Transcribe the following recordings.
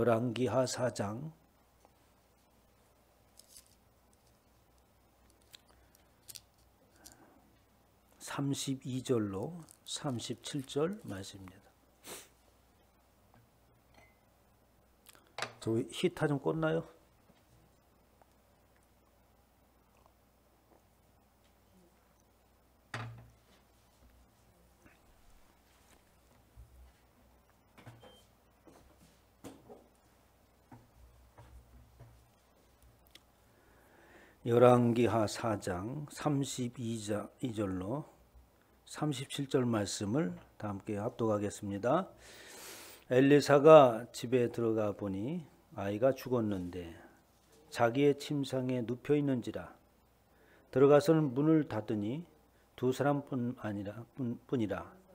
열왕기하 4장 32절로 37절 말씀입니다. 저 히터 좀 껐나요? 열왕기하 4장 32절로 37절 말씀을 다 함께 합독하겠습니다. 엘리사가 집에 들어가 보니 아이가 죽었는데 자기의 침상에 눕혀 있는지라. 들어가서는 문을 닫으니 두 사람뿐이라.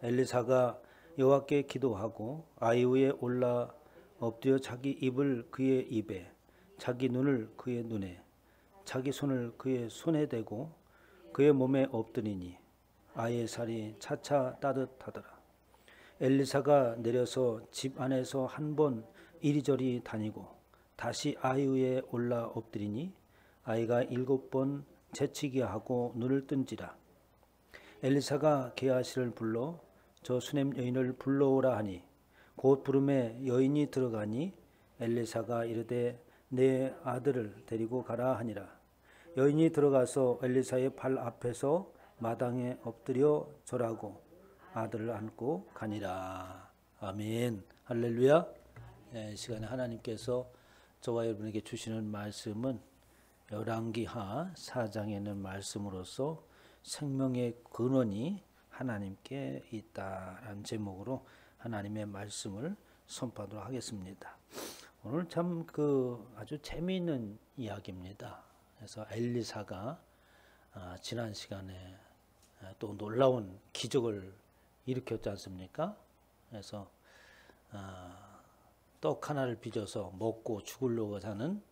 엘리사가 여호와께 기도하고 아이 위에 올라 엎드려 자기 입을 그의 입에, 자기 눈을 그의 눈에, 자기 손을 그의 손에 대고 그의 몸에 엎드리니 아이의 살이 차차 따뜻하더라. 엘리사가 내려서 집 안에서 한 번 이리저리 다니고 다시 아이 위에 올라 엎드리니 아이가 7번 재치게 하고 눈을 뜬지라. 엘리사가 게하시를 불러 저 수냄 여인을 불러오라 하니 곧 부름에 여인이 들어가니 엘리사가 이르되 내 아들을 데리고 가라 하니라. 여인이 들어가서 엘리사의 발 앞에서 마당에 엎드려 절하고 아들을 안고 가니라. 아멘. 할렐루야. 이 시간에 하나님께서 저와 여러분에게 주시는 말씀은 열왕기하 4장에 있는 말씀으로서 생명의 근원이 하나님께 있다라는 제목으로 하나님의 말씀을 선포하도록 하겠습니다. 오늘 참 아주 재미있는 이야기입니다. 그래서 엘리사가 지난 시간에 또 놀라운 기적을 일으켰지 않습니까? 그래서 떡 하나를 빚어서 먹고 죽으려고 하는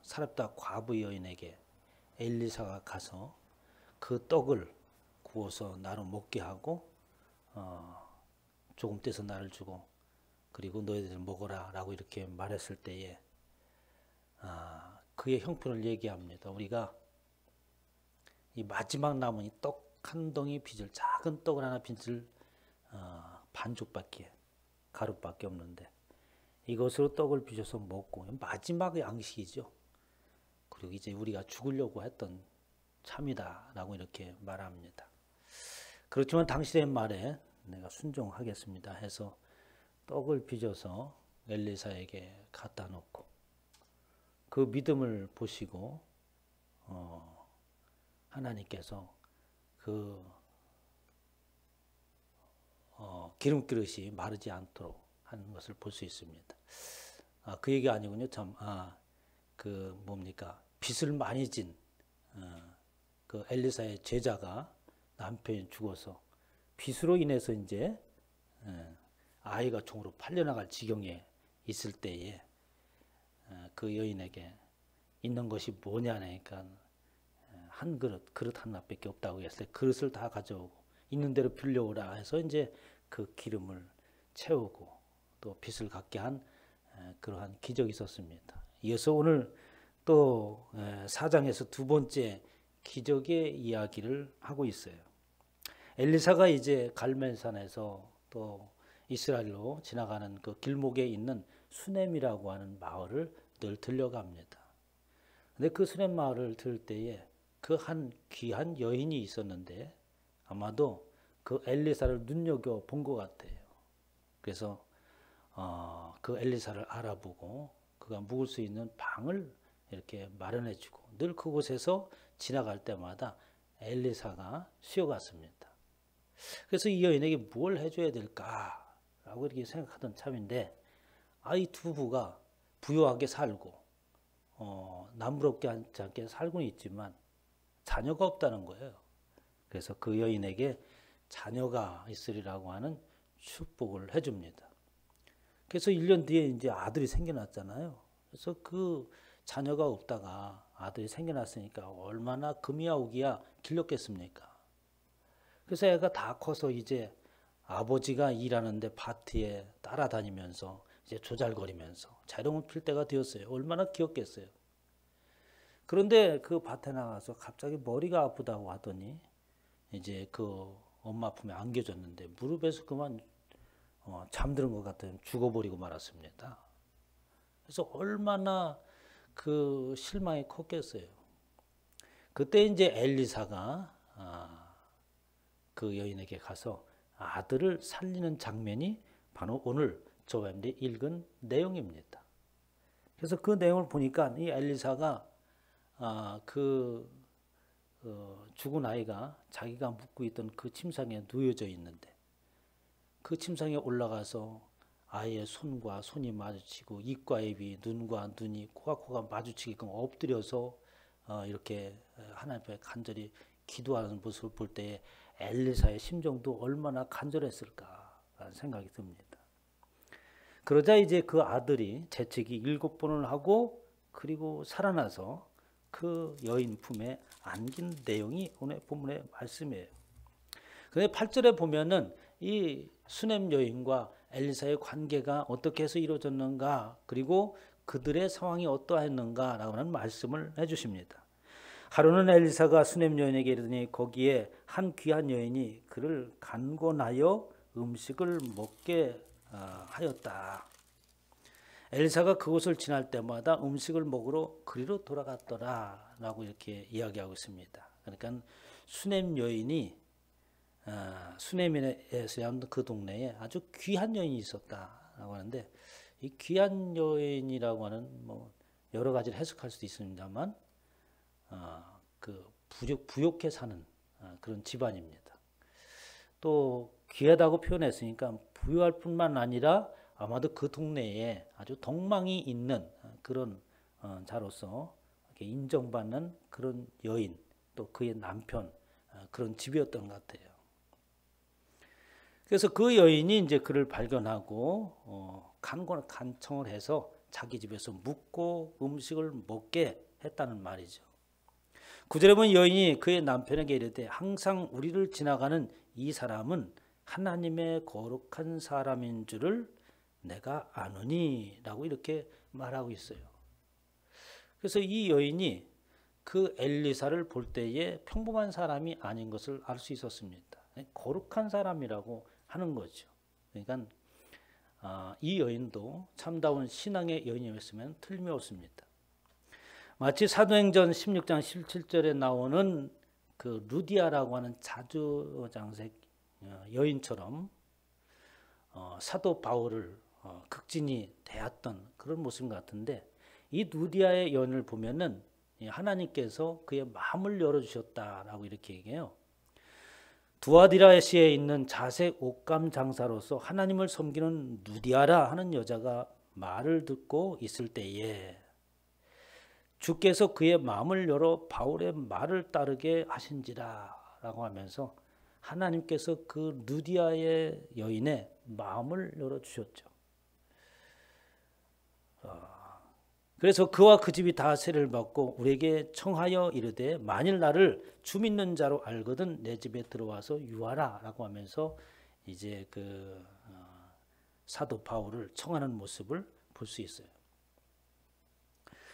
사렙다 과부 여인에게 엘리사가 가서 그 떡을 구워서 나로 먹게 하고 조금 떼서 나를 주고 그리고 너희들 먹어라 라고 이렇게 말했을 때에 그의 형편을 얘기합니다. 우리가 이 마지막 남은 이 떡 한 덩이 빚을, 작은 떡을 하나 빚을 반죽밖에, 가루밖에 없는데 이것으로 떡을 빚어서 먹고 마지막 양식이죠. 그리고 이제 우리가 죽으려고 했던 참이다 라고 이렇게 말합니다. 그렇지만 당신의 말에 내가 순종하겠습니다 해서 떡을 빚어서 엘리사에게 갖다 놓고 그 믿음을 보시고 하나님께서 그 기름 그릇이 마르지 않도록 하는 것을 볼 수 있습니다. 그 얘기 아니군요. 참, 뭡니까? 빚을 많이 진 그 엘리사의 제자가 남편이 죽어서 빚으로 인해서 이제 아이가 종으로 팔려나갈 지경에 있을 때에 그 여인에게 있는 것이 뭐냐니까 한 그릇 하나밖에 없다고 했을 때 그릇을 다 가져오고 있는 대로 빌려오라 해서 이제 그 기름을 채우고 또 빚을 갚게 한 그러한 기적이 있었습니다. 이어서 오늘 또 4장에서 두 번째 기적의 이야기를 하고 있어요. 엘리사가 이제 갈멜산에서 또 이스라엘로 지나가는 그 길목에 있는 수넴이라고 하는 마을을 늘 들려갑니다. 근데 그 수넴 마을을 들을 때에 그 한 귀한 여인이 있었는데 아마도 그 엘리사를 눈여겨 본 것 같아요. 그래서 그 엘리사를 알아보고 그가 묵을 수 있는 방을 이렇게 마련해주고 늘 그곳에서 지나갈 때마다 엘리사가 쉬어갔습니다. 그래서 이 여인에게 뭘 해줘야 될까라고 이렇게 생각하던 참인데 이 두 부가 부유하게 살고 남부럽지 않게 살고는 있지만 자녀가 없다는 거예요. 그래서 그 여인에게 자녀가 있으리라고 하는 축복을 해줍니다. 그래서 1년 뒤에 이제 아들이 생겨났잖아요. 그래서 그 자녀가 없다가 아들이 생겨났으니까 얼마나 금이야 오기야 길렀겠습니까? 그래서 애가 다 커서 이제 아버지가 일하는데 밭에 따라다니면서 이제 조잘거리면서 자룡을 필 때가 되었어요. 얼마나 귀엽겠어요. 그런데 그 밭에 나가서 갑자기 머리가 아프다고 하더니 이제 그 엄마 품에 안겨졌는데 무릎에서 그만 잠드는 것 같아요. 죽어버리고 말았습니다. 그래서 얼마나 그 실망이 컸겠어요. 그때 이제 엘리사가 그 여인에게 가서 아들을 살리는 장면이 바로 오늘 저와 함께 읽은 내용입니다. 그래서 그 내용을 보니까 이 엘리사가 죽은 아이가 자기가 묵고 있던 그 침상에 누워져 있는데 그 침상에 올라가서 아이의 손과 손이 마주치고 입과 입이 눈과 눈이 코와 코가 마주치게끔 엎드려서 이렇게 하나님 앞에 간절히 기도하는 모습을 볼 때에 엘리사의 심정도 얼마나 간절했을까라는 생각이 듭니다. 그러자 이제 그 아들이 재채기 7번을 하고 그리고 살아나서 그 여인 품에 안긴 내용이 오늘 본문의 말씀이에요. 그런데 8절에 보면은 이 수넴 여인과 엘리사의 관계가 어떻게 해서 이루어졌는가, 그리고 그들의 상황이 어떠했는가라고 하는 말씀을 해주십니다. 하루는 엘리사가 수넴 여인에게 이르더니 거기에 한 귀한 여인이 그를 간곤하여 음식을 먹게 하였다. 엘리사가 그곳을 지날 때마다 음식을 먹으러 그리로 돌아갔더라 라고 이렇게 이야기하고 있습니다. 그러니까 수넴 여인이 수넴에서 그 동네에 아주 귀한 여인이 있었다라고 하는데, 이 귀한 여인이라고 하는 뭐 여러 가지를 해석할 수도 있습니다만 그 부욕해 사는 그런 집안입니다. 또 귀하다고 표현했으니까 부유할 뿐만 아니라 아마도 그 동네에 아주 덕망이 있는 그런 자로서 인정받는 그런 여인, 또 그의 남편, 그런 집이었던 것 같아요. 그래서 그 여인이 이제 그를 발견하고 간청을 해서 자기 집에서 묵고 음식을 먹게 했다는 말이죠. 9절에 보면 여인이 그의 남편에게 이르되 항상 우리를 지나가는 이 사람은 하나님의 거룩한 사람인 줄을 내가 아느니 라고 이렇게 말하고 있어요. 그래서 이 여인이 그 엘리사를 볼 때에 평범한 사람이 아닌 것을 알 수 있었습니다. 거룩한 사람이라고 하는 거죠. 그러니까 이 여인도 참다운 신앙의 여인이었으면 틀림이 없습니다. 마치 사도행전 16장 17절에 나오는 그 루디아라고 하는 자주장색 여인처럼 사도 바울을 극진히 대했던 그런 모습 같은데, 이 루디아의 여인을 보면은 하나님께서 그의 마음을 열어주셨다라고 이렇게 얘기해요. 두아디라시에 있는 자색 옷감 장사로서 하나님을 섬기는 루디아라 하는 여자가 말을 듣고 있을 때에 주께서 그의 마음을 열어 바울의 말을 따르게 하신지라 라고 하면서 하나님께서 그 루디아의 여인의 마음을 열어주셨죠. 그래서 그와 그 집이 다 세례를 받고 우리에게 청하여 이르되 만일 나를 주 믿는 자로 알거든 내 집에 들어와서 유하라 라고 하면서 이제 그 사도 바울을 청하는 모습을 볼 수 있어요.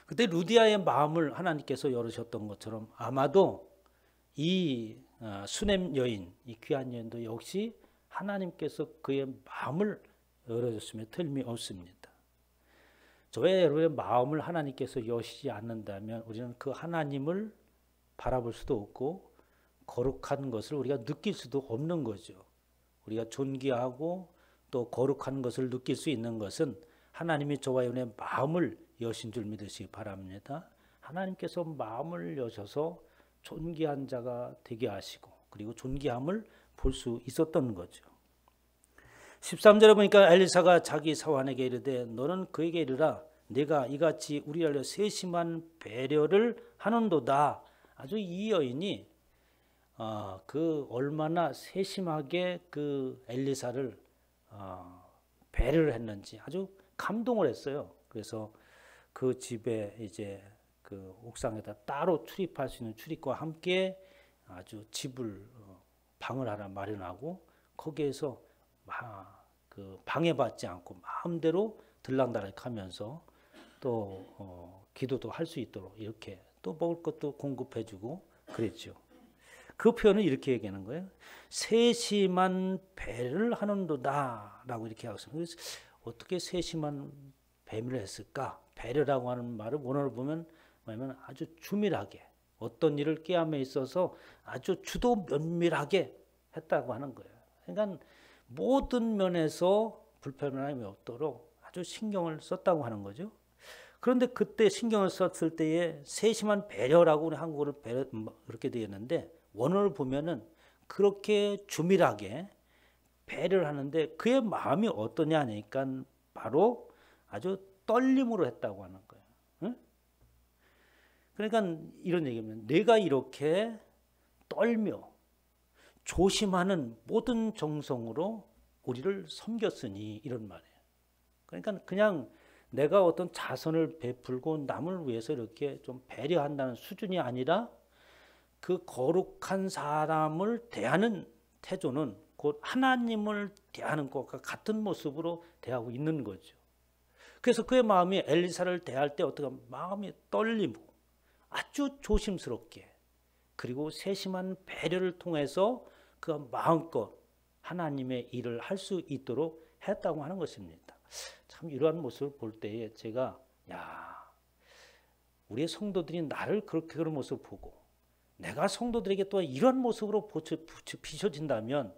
그때 루디아의 마음을 하나님께서 열으셨던 것처럼 아마도 이 수넴 여인, 이 귀한 여인도 역시 하나님께서 그의 마음을 열어줬으면 틀림이 없습니다. 저의 여러분의 마음을 하나님께서 여시지 않는다면 우리는 그 하나님을 바라볼 수도 없고 거룩한 것을 우리가 느낄 수도 없는 거죠. 우리가 존귀하고 또 거룩한 것을 느낄 수 있는 것은 하나님이 저와 여러분의 마음을 여신 줄 믿으시기 바랍니다. 하나님께서 마음을 여셔서 존귀한 자가 되게 하시고 그리고 존귀함을 볼 수 있었던 거죠. 13절에 보니까 엘리사가 자기 사환에게 이르되 너는 그에게 이르라 네가 이같이 우리를 위하여 세심한 배려를 하는도다. 아주 이 여인이 그 얼마나 세심하게 그 엘리사를 배려를 했는지 아주 감동을 했어요. 그래서 그 집에 이제 그 옥상에다 따로 출입할 수 있는 출입과 함께 아주 집을 방을 하나 마련하고 거기에서 그 방해받지 않고 마음대로 들락날락하면서 또 기도도 할 수 있도록 이렇게 또 먹을 것도 공급해주고 그랬죠. 그 표현을 이렇게 얘기하는 거예요. 세심한 배를 하는도다라고 이렇게 하고 있습니다. 어떻게 세심한 배밀을 했을까? 배려라고 하는 말을 원어를 보면 뭐냐면 아주 주밀하게 어떤 일을 꾀함에 있어서 아주 주도 면밀하게 했다고 하는 거예요. 그러니까 모든 면에서 불편함이 없도록 아주 신경을 썼다고 하는 거죠. 그런데 그때 신경을 썼을 때에 세심한 배려라고 우리 한국어로 배려 그렇게 되어 있는데 원어를 보면은 그렇게 주밀하게 배려를 하는데 그의 마음이 어떠냐 하니까 바로 아주 떨림으로 했다고 하는 거예요. 응? 그러니까 이런 얘기입니다. 내가 이렇게 떨며 조심하는 모든 정성으로 우리를 섬겼으니 이런 말이에요. 그러니까 그냥 내가 어떤 자선을 베풀고 남을 위해서 이렇게 좀 배려한다는 수준이 아니라 그 거룩한 사람을 대하는 태도는 곧 하나님을 대하는 것과 같은 모습으로 대하고 있는 거죠. 그래서 그의 마음이 엘리사를 대할 때 어떻게 마음이 떨리고 아주 조심스럽게 그리고 세심한 배려를 통해서 그가 마음껏 하나님의 일을 할 수 있도록 했다고 하는 것입니다. 참 이러한 모습을 볼 때에 제가 우리의 성도들이 나를 그렇게 그런 모습을 보고 내가 성도들에게 또 이런 모습으로 비춰진다면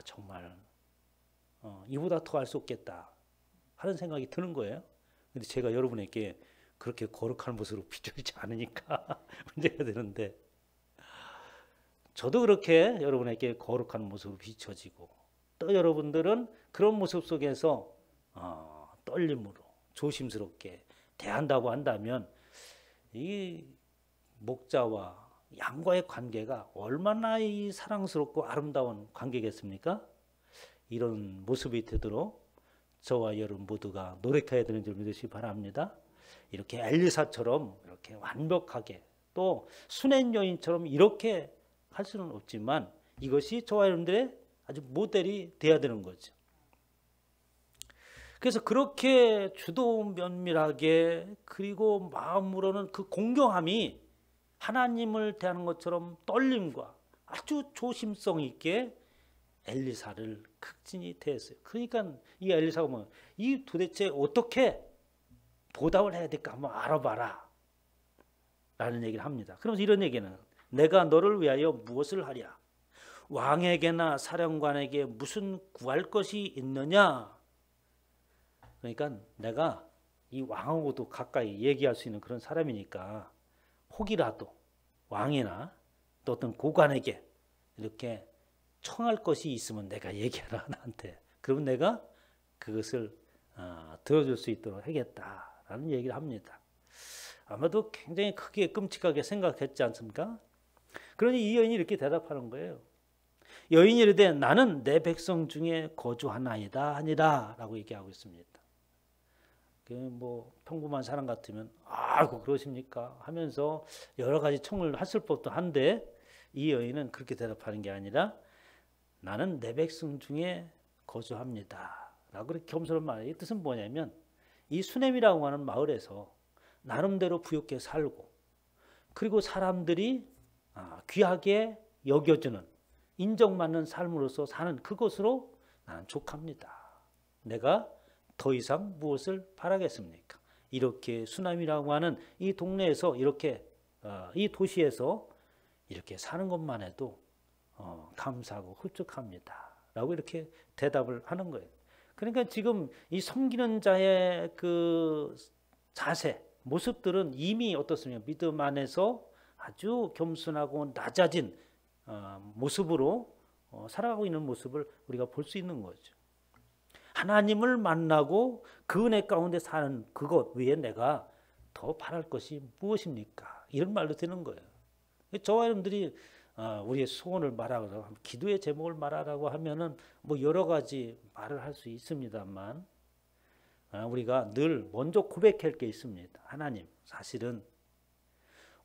정말 이보다 더 할 수 없겠다 하는 생각이 드는 거예요. 근데 제가 여러분에게 그렇게 거룩한 모습으로 비춰지지 않으니까 문제가 되는데 저도 그렇게 여러분에게 거룩한 모습으로 비춰지고 또 여러분들은 그런 모습 속에서 떨림으로 조심스럽게 대한다고 한다면 이 목자와 양과의 관계가 얼마나 이 사랑스럽고 아름다운 관계겠습니까? 이런 모습이 되도록 저와 여러분 모두가 노력해야 되는 줄 믿으시기 바랍니다. 이렇게 엘리사처럼 이렇게 완벽하게 또 수낸 여인처럼 이렇게 할 수는 없지만 이것이 저와 여러분들의 아주 모델이 돼야 되는 거죠. 그래서 그렇게 주도 면밀하게 그리고 마음으로는 그 공경함이 하나님을 대하는 것처럼 떨림과 아주 조심성 있게 엘리사를 극진히 대했어요. 그러니까 이 엘리사가 이 도대체 어떻게 보답을 해야 될까 한번 알아봐라 라는 얘기를 합니다. 그러면서 이런 얘기는 내가 너를 위하여 무엇을 하랴? 왕에게나 사령관에게 무슨 구할 것이 있느냐? 그러니까 내가 이 왕하고도 가까이 얘기할 수 있는 그런 사람이니까 혹이라도 왕이나 또 어떤 고관에게 이렇게 청할 것이 있으면 내가 얘기하라 나한테. 그러면 내가 그것을 들어줄 수 있도록 하겠다라는 얘기를 합니다. 아마도 굉장히 크게 끔찍하게 생각했지 않습니까? 그러니 이 여인이 이렇게 대답하는 거예요. 여인이 이르되 나는 내 백성 중에 거주하나이다 하니라 라고 얘기하고 있습니다. 평범한 사람 같으면 아이고 그러십니까 하면서 여러 가지 청을 했을 법도 한데 이 여인은 그렇게 대답하는 게 아니라 나는 내 백성 중에 거주합니다 라고 그렇게 겸손한 말이에요. 이 뜻은 뭐냐면 이 수넴이라고 하는 마을에서 나름대로 부유하게 살고 그리고 사람들이 귀하게 여겨주는 인정받는 삶으로서 사는 그것으로 나는 족합니다. 내가 더 이상 무엇을 바라겠습니까? 이렇게 수남이라고 하는 이 동네에서 이렇게 이 도시에서 이렇게 사는 것만 해도 감사하고 흡족합니다. 라고 이렇게 대답을 하는 거예요. 그러니까 지금 이 섬기는 자의 그 자세, 모습들은 이미 어떻습니까? 믿음 안에서 아주 겸손하고 낮아진 모습으로 살아가고 있는 모습을 우리가 볼 수 있는 거죠. 하나님을 만나고 그 은혜 가운데 사는 그것 외에 내가 더 바랄 것이 무엇입니까? 이런 말도 되는 거예요. 저와 여러분들이 우리의 소원을 말하고 기도의 제목을 말하라고 하면은 여러 가지 말을 할 수 있습니다만 우리가 늘 먼저 고백할 게 있습니다. 하나님, 사실은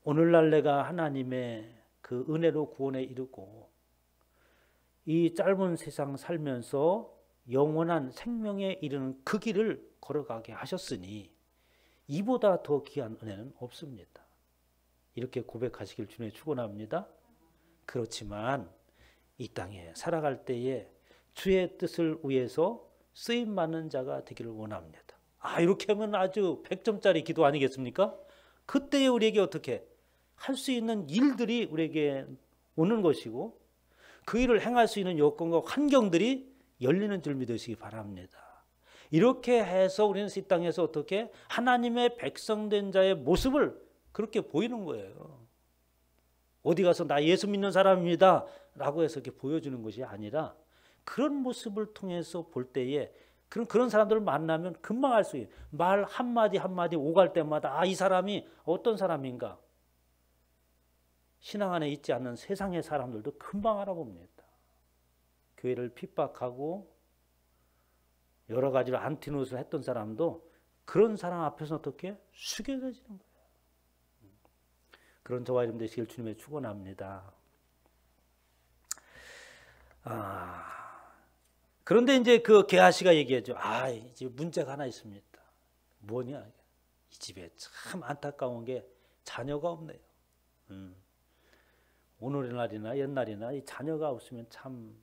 오늘날 내가 하나님의 그 은혜로 구원에 이르고 이 짧은 세상 살면서 영원한 생명에 이르는 그 길을 걸어가게 하셨으니 이보다 더 귀한 은혜는 없습니다. 이렇게 고백하시길 주님의 축원합니다. 그렇지만 이 땅에 살아갈 때에 주의 뜻을 위해서 쓰임 받는 자가 되기를 원합니다. 이렇게 하면 아주 100점짜리 기도 아니겠습니까? 그때에 우리에게 어떻게 할 수 있는 일들이 우리에게 오는 것이고 그 일을 행할 수 있는 여건과 환경들이 열리는 줄 믿으시기 바랍니다. 이렇게 해서 우리는 이 땅에서 어떻게 하나님의 백성된 자의 모습을 그렇게 보이는 거예요. 어디 가서 나 예수 믿는 사람입니다 라고 해서 이렇게 보여주는 것이 아니라 그런 모습을 통해서 볼 때에 그런 사람들을 만나면 금방 알 수 있어요. 말 한마디 한마디 오갈 때마다 이 사람이 어떤 사람인가. 신앙 안에 있지 않는 세상의 사람들도 금방 알아봅니다. 교회를 핍박하고 여러 가지로 안티노스를 했던 사람도 그런 사람 앞에서 어떻게 숙여져지는 거예요. 그런 저와 여러분 되시길 주님의 축원합니다. 그런데 이제 그 게하시가 얘기하죠. 이제 문제가 하나 있습니다. 뭐냐? 이 집에 참 안타까운 게 자녀가 없네요. 오늘의 날이나 옛날이나 이 자녀가 없으면 참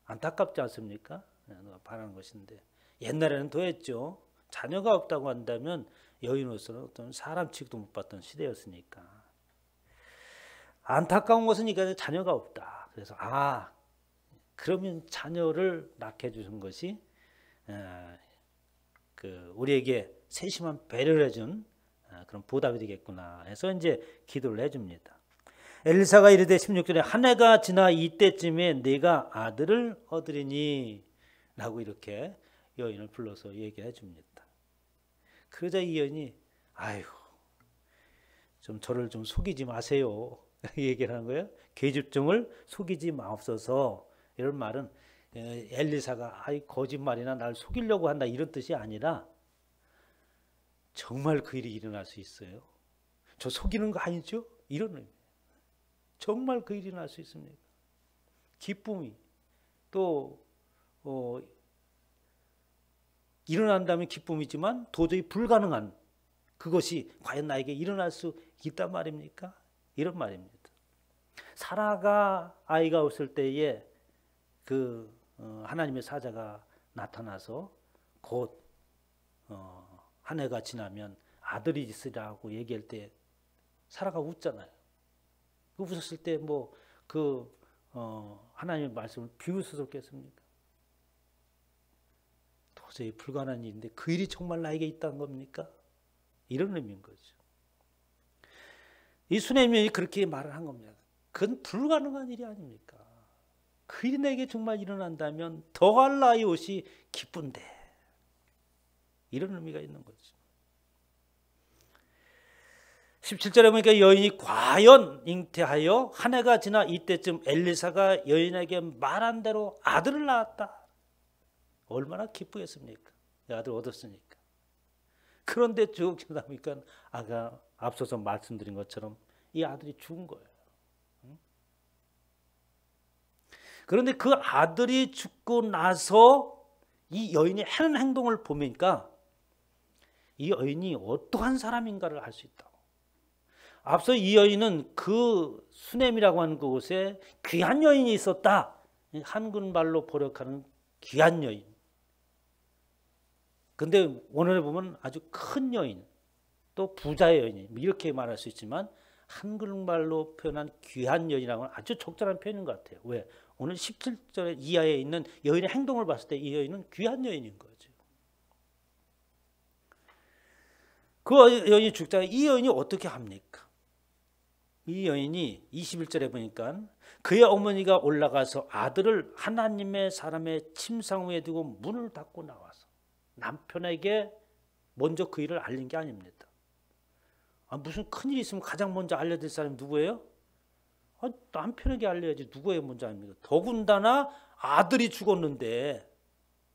안타깝지 않습니까? 바라는 것인데 옛날에는 더했죠. 자녀가 없다고 한다면 여인으로서는 어떤 사람 취급도 못 받던 시대였으니까. 안타까운 것은 이게 자녀가 없다. 그래서 그러면 자녀를 낳게 해주신 것이 우리에게 세심한 배려를 해준 그런 보답이 되겠구나 해서 이제 기도를 해줍니다. 엘리사가 이르되 16절에 한 해가 지나 이때쯤에 내가 아들을 얻으리니 라고 이렇게 여인을 불러서 얘기해 줍니다. 그러자 이 여인이 좀 저를 좀 속이지 마세요 얘기를 하는 거예요. 계집종을 속이지 마옵소서. 이런 말은 엘리사가 거짓말이나 날 속이려고 한다 이런 뜻이 아니라 정말 그 일이 일어날 수 있어요. 저 속이는 거 아니죠? 이런 의미. 정말 그 일이 일어날 수 있습니다. 기쁨이 또 일어난다면 기쁨이지만 도저히 불가능한 그것이 과연 나에게 일어날 수 있단 말입니까? 이런 말입니다. 사라가 아이가 없을 때에 하나님의 사자가 나타나서 곧 한 해가 지나면 아들이 있으라고 얘기할 때 사라가 웃잖아요. 웃었을 때 하나님의 말씀을 비웃었겠습니까? 도저히 불가능한 일인데 그 일이 정말 나에게 있다는 겁니까? 이런 의미인 거죠. 이 수네미이 그렇게 말을 한 겁니다. 그건 불가능한 일이 아닙니까? 그 일이 내게 정말 일어난다면 더할 나의 옷이 기쁜데 이런 의미가 있는 거죠. 17절에 보니까 여인이 과연 잉태하여 한 해가 지나 이때쯤 엘리사가 여인에게 말한 대로 아들을 낳았다. 얼마나 기쁘겠습니까? 아들 얻었으니까. 그런데 쭉 지나니까 아까 앞서서 말씀드린 것처럼 이 아들이 죽은 거예요. 그런데 그 아들이 죽고 나서 이 여인이 하는 행동을 보니까 이 여인이 어떠한 사람인가를 알 수 있다고. 앞서 이 여인은 그 수넴이라고 하는 그곳에 귀한 여인이 있었다. 한국말로 번역하는 귀한 여인. 근데 오늘에 보면 아주 큰 여인, 또 부자의 여인 이렇게 말할 수 있지만 한국말로 표현한 귀한 여인이라고는 아주 적절한 표현인 것 같아요. 왜? 오늘 17절 이하에 있는 여인의 행동을 봤을 때 이 여인은 귀한 여인인 거죠. 그 여인이 죽자 이 여인이 어떻게 합니까? 이 여인이 21절에 보니까 그의 어머니가 올라가서 아들을 하나님의 사람의 침상 위에 두고 문을 닫고 나와서 남편에게 먼저 그 일을 알린 게 아닙니다. 무슨 큰일이 있으면 가장 먼저 알려줄 사람이 누구예요? 남편에게 알려야지 누구예요 먼저 압니까? 더군다나 아들이 죽었는데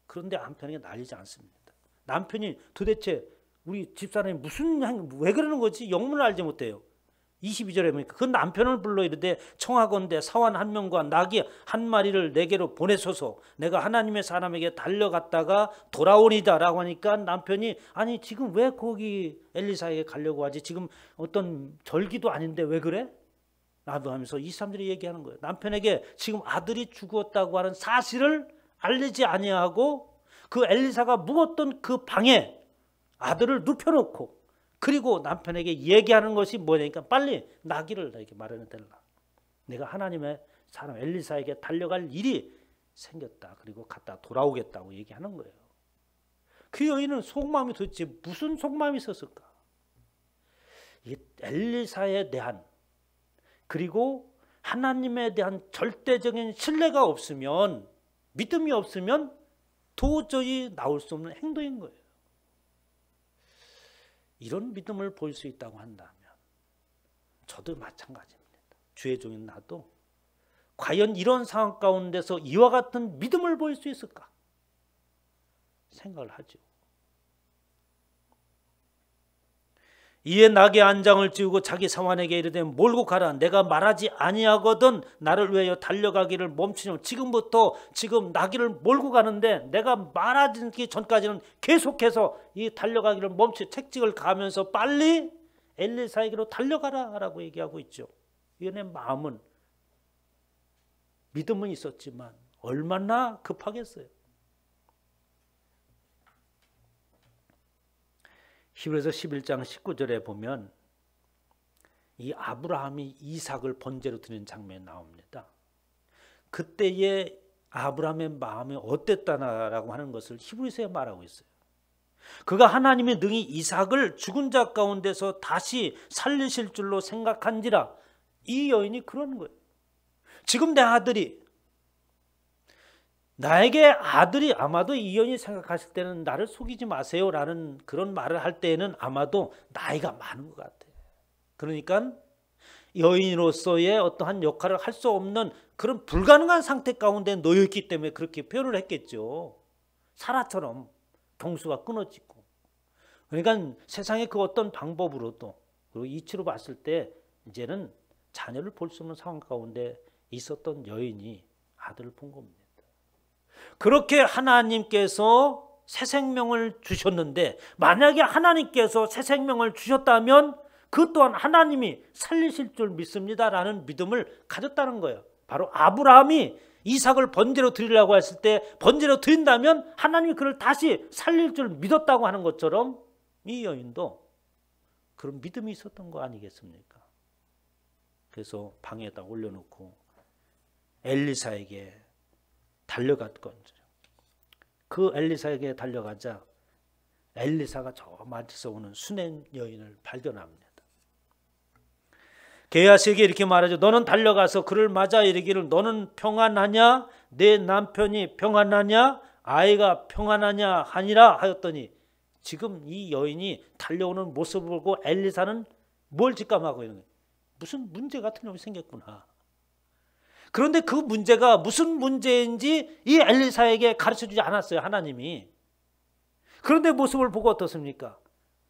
그런데 남편에게 알리지 않습니다. 남편이 도대체 우리 집사람이 왜 그러는 거지? 영문을 알지 못해요. 22절에 보니까 그 남편을 불러 이르되 청하건대 사환 한 명과 나귀 한 마리를 내게로 보내소서. 내가 하나님의 사람에게 달려갔다가 돌아오리다 라고 하니까 남편이 아니 지금 왜 거기 엘리사에게 가려고 하지? 지금 어떤 절기도 아닌데 왜 그래? 나도 하면서 23절에 얘기하는 거예요. 남편에게 지금 아들이 죽었다고 하는 사실을 알리지 아니하고 그 엘리사가 묵었던 그 방에 아들을 눕혀놓고 그리고 남편에게 얘기하는 것이 뭐냐니까 빨리 나귀를 나에게 마련해달라. 내가 하나님의 사람 엘리사에게 달려갈 일이 생겼다. 그리고 갔다 돌아오겠다고 얘기하는 거예요. 그 여인은 속마음이 도대체 무슨 속마음이 있었을까? 이 엘리사에 대한 그리고 하나님에 대한 절대적인 신뢰가 없으면 믿음이 없으면 도저히 나올 수 없는 행동인 거예요. 이런 믿음을 볼 수 있다고 한다면 저도 마찬가지입니다. 주의 종인 나도 과연 이런 상황 가운데서 이와 같은 믿음을 보일 수 있을까 생각을 하죠. 이에 나귀 안장을 찌우고 자기 사환에게 이르되 몰고 가라. 내가 말하지 아니하거든 나를 위하여 달려가기를 멈추냐. 지금 나귀를 몰고 가는데 내가 말하기 전까지는 계속해서 이 달려가기를 책직을 가면서 빨리 엘리사에게로 달려가라 라고 얘기하고 있죠. 이내 마음은 믿음은 있었지만 얼마나 급하겠어요. 히브리서 11장 19절에 보면 이 아브라함이 이삭을 번제로 드리는 장면이 나옵니다. 그때의 아브라함의 마음이 어땠다라고 하는 것을 히브리서에 말하고 있어요. 그가 하나님이 능히 이삭을 죽은 자 가운데서 다시 살리실 줄로 생각한지라. 이 여인이 그러는 거예요. 지금 내 아들이 나에게 아들이 아마도 이 여인이 생각했을 때는 나를 속이지 마세요라는 그런 말을 할 때에는 아마도 나이가 많은 것 같아요. 그러니까 여인으로서의 어떠한 역할을 할 수 없는 그런 불가능한 상태 가운데 놓여 있기 때문에 그렇게 표현을 했겠죠. 사라처럼 경수가 끊어지고. 그러니까 세상의 그 어떤 방법으로도 그리고 이치로 봤을 때 이제는 자녀를 볼 수 없는 상황 가운데 있었던 여인이 아들을 본 겁니다. 그렇게 하나님께서 새 생명을 주셨는데 만약에 하나님께서 새 생명을 주셨다면 그 또한 하나님이 살리실 줄 믿습니다라는 믿음을 가졌다는 거예요. 바로 아브라함이 이삭을 번제로 드리려고 했을 때 번제로 드린다면 하나님이 그를 다시 살릴 줄 믿었다고 하는 것처럼 이 여인도 그런 믿음이 있었던 거 아니겠습니까? 그래서 방에다 올려놓고 엘리사에게 달려갔건 그 엘리사에게 달려가자 엘리사가 저 멀리서 오는 수냄 여인을 발견합니다. 게하시에게 이렇게 말하죠. 너는 달려가서 그를 맞아 이르기를 너는 평안하냐? 내 남편이 평안하냐? 아이가 평안하냐 하니라 하였더니 지금 이 여인이 달려오는 모습을 보고 엘리사는 뭘 직감하고 있는 거예요? 무슨 문제 같은 놈이 생겼구나. 그런데 그 문제가 무슨 문제인지 이 엘리사에게 가르쳐주지 않았어요. 하나님이. 그런데 모습을 보고 어떻습니까?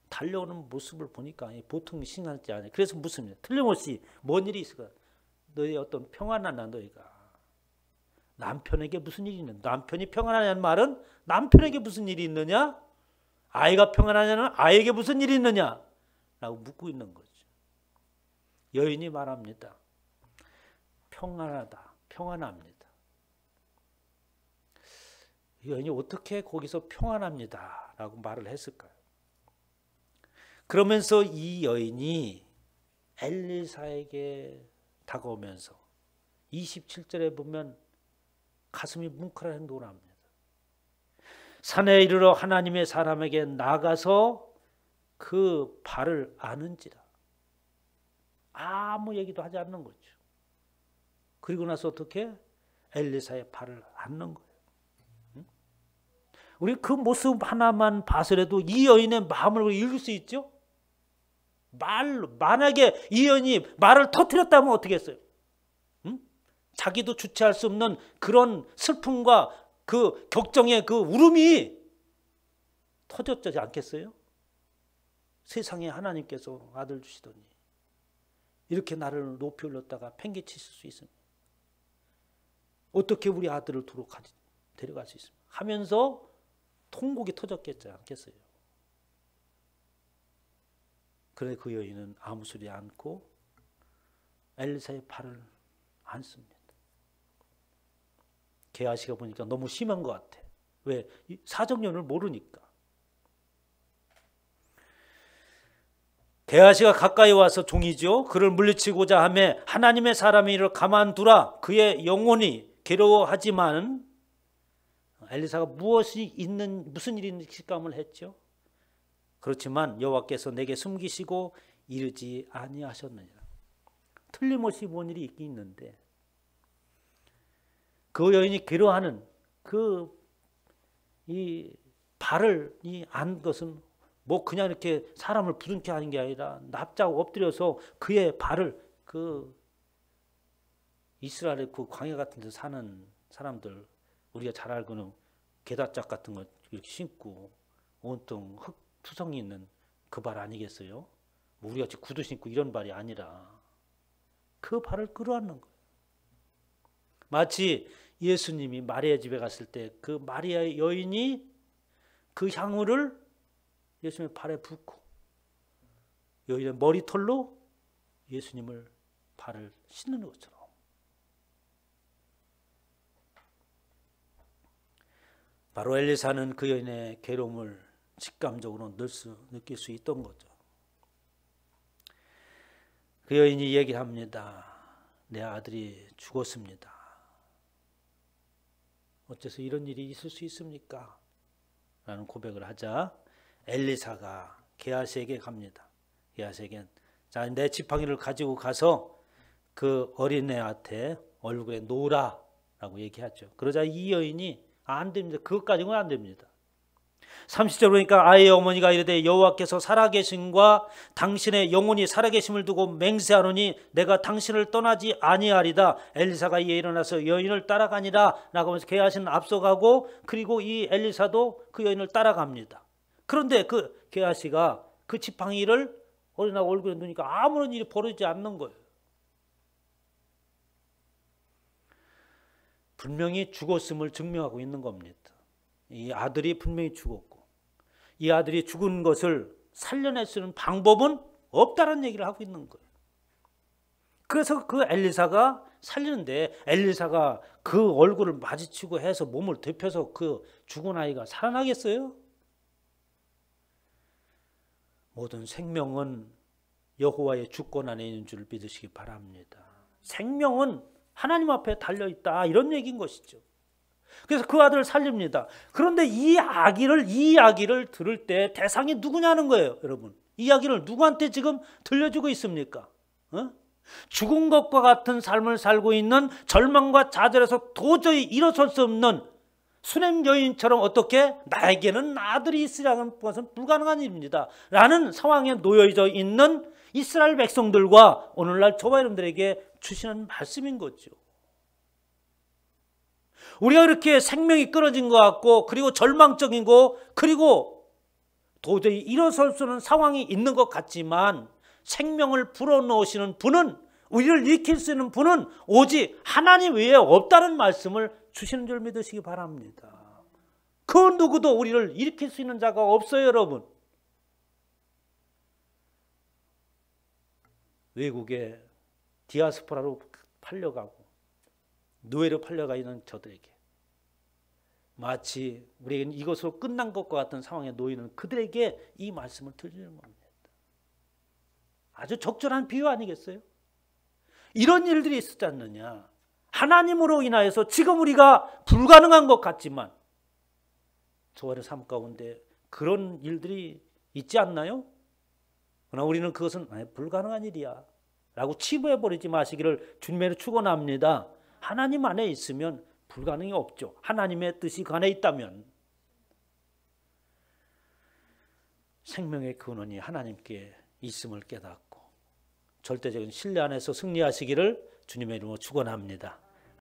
달려오는 모습을 보니까 보통 신앙지 않아요. 그래서 무슨 틀림없이 뭔 일이 있을까? 너의 어떤 평안하나 너희가. 남편에게 무슨 일이 있느냐? 남편이 평안하냐는 말은 남편에게 무슨 일이 있느냐? 아이가 평안하냐는 아이에게 무슨 일이 있느냐? 라고 묻고 있는 거죠. 여인이 말합니다. 평안하다, 평안합니다. 여인이 어떻게 거기서 평안합니다 라고 말을 했을까요? 그러면서 이 여인이 엘리사에게 다가오면서 27절에 보면 가슴이 뭉클한 행동을 합니다. 산에 이르러 하나님의 사람에게 나가서 그 발을 아는지라. 아무 얘기도 하지 않는 거죠. 그리고 나서 어떻게? 엘리사의 발을 안는 거예요. 우리 그 모습 하나만 봐서라도 이 여인의 마음을 읽을 수 있죠? 만약에 이 여인이 말을 터뜨렸다면 어떻게 했어요? 자기도 주체할 수 없는 그런 슬픔과 그 격정의 그 울음이 터졌지 않겠어요? 세상에 하나님께서 아들 주시더니 이렇게 나를 높이 올렸다가 팽개치실 수 있습니까? 어떻게 우리 아들을 도로 데려갈 수 있습니까? 하면서 통곡이 터졌겠지 않겠어요? 그런데 그 여인은 아무 소리 않고 엘리사의 발을 안습니다. 게하시가 보니까 너무 심한 것 같아. 왜? 사정연을 모르니까. 게하시가 가까이 와서 종이죠. 그를 물리치고자 하며 하나님의 사람이 이를 가만두라. 그의 영혼이 괴로워하지만 엘리사가 무슨 일이 있는 직감을 했죠. 그렇지만 여호와께서 내게 숨기시고 이르지 아니하셨느니라. 틀림없이 뭔 일이 있긴 있는데 그 여인이 괴로워하는 이 발을 안 것은 뭐 그냥 이렇게 사람을 부둥켜 하는 게 아니라 납작 엎드려서 그의 발을 이스라엘의 그 광야 같은 데 사는 사람들 우리가 잘 알고는 게다짝 같은 거 이렇게 신고 온통 흙 투성이 있는 그 발 아니겠어요? 뭐 우리 같이 구두 신고 이런 발이 아니라 그 발을 끌어안는 거예요. 마치 예수님이 마리아 집에 갔을 때 그 마리아 여인이 그 향유를 예수님의 발에 붓고 여인의 머리털로 예수님을 발을 씻는 것처럼 바로 엘리사는 그 여인의 괴로움을 직감적으로 느낄 수 있던 거죠. 그 여인이 얘기합니다. 내 아들이 죽었습니다. 어째서 이런 일이 있을 수 있습니까? 라는 고백을 하자 엘리사가 게하시에게 갑니다. 게하시에게 자, 내 지팡이를 가지고 가서 그 어린애한테 얼굴에 놓으라 라고 얘기하죠. 그러자 이 여인이 안 됩니다. 그것까지는 안 됩니다. 30절 보니까 아이의 어머니가 이르되 여호와께서 살아계심과 당신의 영혼이 살아계심을 두고 맹세하노니 내가 당신을 떠나지 아니하리다. 엘리사가 이에 일어나서 여인을 따라가니라 라고 하면서 게하시는 앞서가고 그리고 이 엘리사도 그 여인을 따라갑니다. 그런데 그 게하시가 그 지팡이를 어린아 얼굴에 놓으니까 아무런 일이 벌어지지 않는 거예요. 분명히 죽었음을 증명하고 있는 겁니다. 이 아들이 분명히 죽었고 이 아들이 죽은 것을 살려낼 수 있는 방법은 없다는 얘기를 하고 있는 거예요. 그래서 그 엘리사가 살리는데 엘리사가 그 얼굴을 마주치고 해서 몸을 데펴서 그 죽은 아이가 살아나겠어요? 모든 생명은 여호와의 주권 안에 있는 줄 믿으시기 바랍니다. 생명은 하나님 앞에 달려있다 이런 얘기인 것이죠. 그래서 그 아들을 살립니다. 그런데 이 이야기를 들을 때 대상이 누구냐는 거예요. 여러분 이 이야기를 누구한테 지금 들려주고 있습니까? 죽은 것과 같은 삶을 살고 있는 절망과 좌절에서 도저히 일어설 수 없는 수냄 여인처럼 어떻게 나에게는 아들이 있으라는 것은 불가능한 일입니다 라는 상황에 놓여져 있는 이스라엘 백성들과 오늘날 저와 여러분들에게 주시는 말씀인 거죠. 우리가 이렇게 생명이 끊어진 것 같고 그리고 절망적인 거 그리고 도저히 일어설 수 없는 상황이 있는 것 같지만 생명을 불어넣으시는 분은 우리를 일으킬 수 있는 분은 오직 하나님 외에 없다는 말씀을 주시는 줄 믿으시기 바랍니다. 그 누구도 우리를 일으킬 수 있는 자가 없어요. 여러분 외국에 디아스포라로 팔려가고 노예로 팔려가 있는 저들에게 마치 우리에게는 이것으로 끝난 것과 같은 상황에 놓이는 그들에게 이 말씀을 들리는 겁니다. 아주 적절한 비유 아니겠어요? 이런 일들이 있었지 않느냐. 하나님으로 인하여서 지금 우리가 불가능한 것 같지만 저와의 삶 가운데 그런 일들이 있지 않나요? 그러나 우리는 그것은 불가능한 일이야 라고 치부해버리지 마시기를 주님으로 축원합니다. 하나님 안에 있으면 불가능이 없죠. 하나님의 뜻이 그 안에 있다면 생명의 근원이 하나님께 있음을 깨닫고 절대적인 신뢰 안에서 승리하시기를 주님의 이름으로 축원합니다.